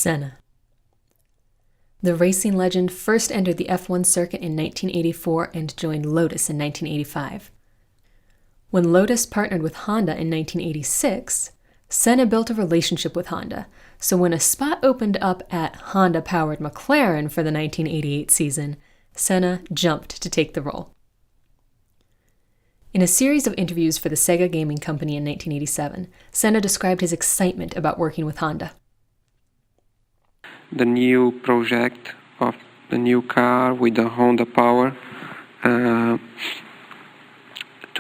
Senna. The racing legend first entered the F1 circuit in 1984 and joined Lotus in 1985. When Lotus partnered with Honda in 1986, Senna built a relationship with Honda, so when a spot opened up at Honda-powered McLaren for the 1988 season, Senna jumped to take the role. In a series of interviews for the Sega Gaming Company in 1987, Senna described his excitement about working with Honda. The new project of the new car with the Honda power, to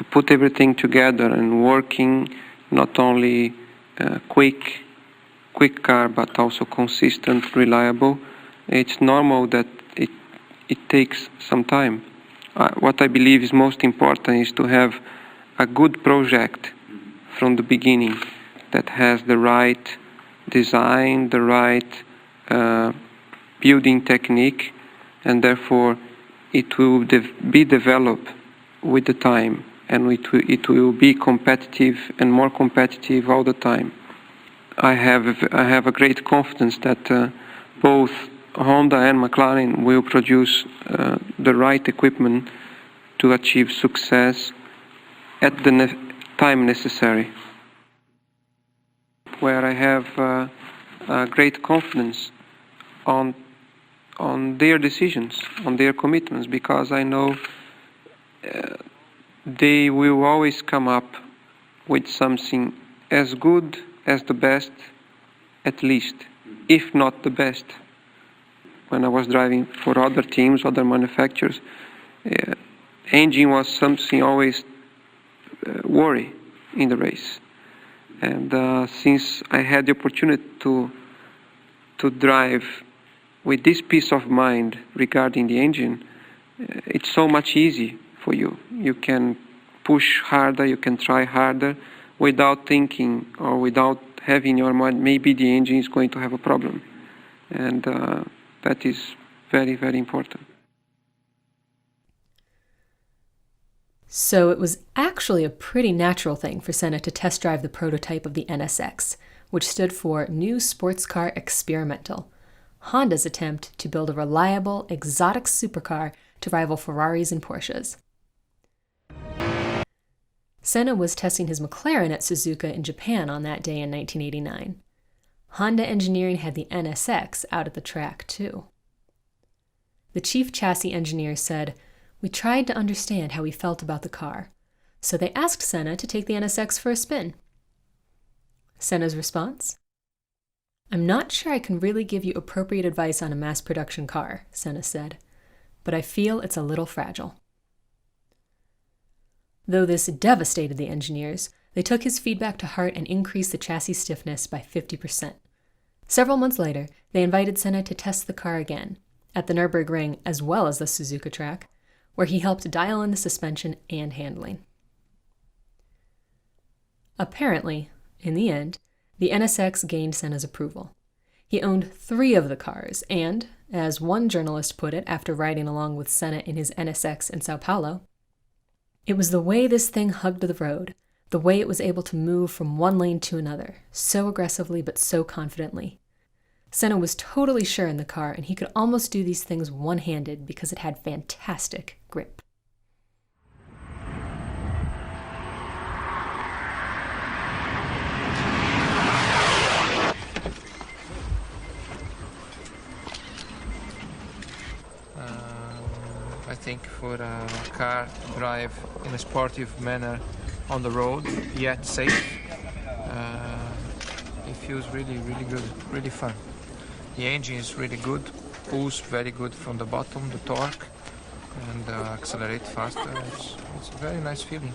put everything together and working, not only quick car, but also consistent, reliable. It's normal that it takes some time. What I believe is most important is to have a good project from the beginning that has the right design, the right building technique, and therefore it will be developed with the time, and it will be competitive and more competitive all the time. I have a great confidence that both Honda and McLaren will produce the right equipment to achieve success at the time necessary. Where I have great confidence on their decisions, on their commitments, because I know they will always come up with something as good as the best, at least, if not the best. When I was driving for other teams, other manufacturers, engine was something always worry in the race. And since I had the opportunity to drive with this peace of mind regarding the engine, it's so much easy for you. You can push harder, you can try harder without thinking or without having in your mind maybe the engine is going to have a problem. And that is very, very important. So it was actually a pretty natural thing for Senna to test drive the prototype of the NSX, which stood for New Sports Car Experimental, Honda's attempt to build a reliable, exotic supercar to rival Ferraris and Porsches. Senna was testing his McLaren at Suzuka in Japan on that day in 1989. Honda engineering had the NSX out at the track, too. The chief chassis engineer said, "We tried to understand how he felt about the car, so they asked Senna to take the NSX for a spin." Senna's response? "I'm not sure I can really give you appropriate advice on a mass production car," Senna said, "but I feel it's a little fragile." Though this devastated the engineers, they took his feedback to heart and increased the chassis stiffness by 50%. Several months later, they invited Senna to test the car again, at the Nürburgring as well as the Suzuka track, where he helped dial in the suspension and handling. Apparently, in the end, the NSX gained Senna's approval. He owned 3 of the cars, and, as one journalist put it after riding along with Senna in his NSX in Sao Paulo, "It was the way this thing hugged the road, the way it was able to move from one lane to another, so aggressively but so confidently. Senna was totally sure in the car, and he could almost do these things one-handed because it had fantastic grip." I think for a car to drive in a sportive manner on the road, yet safe, it feels really, really good, really fun. The engine is really good, pulls very good from the bottom, the torque, and accelerate faster. It's a very nice feeling.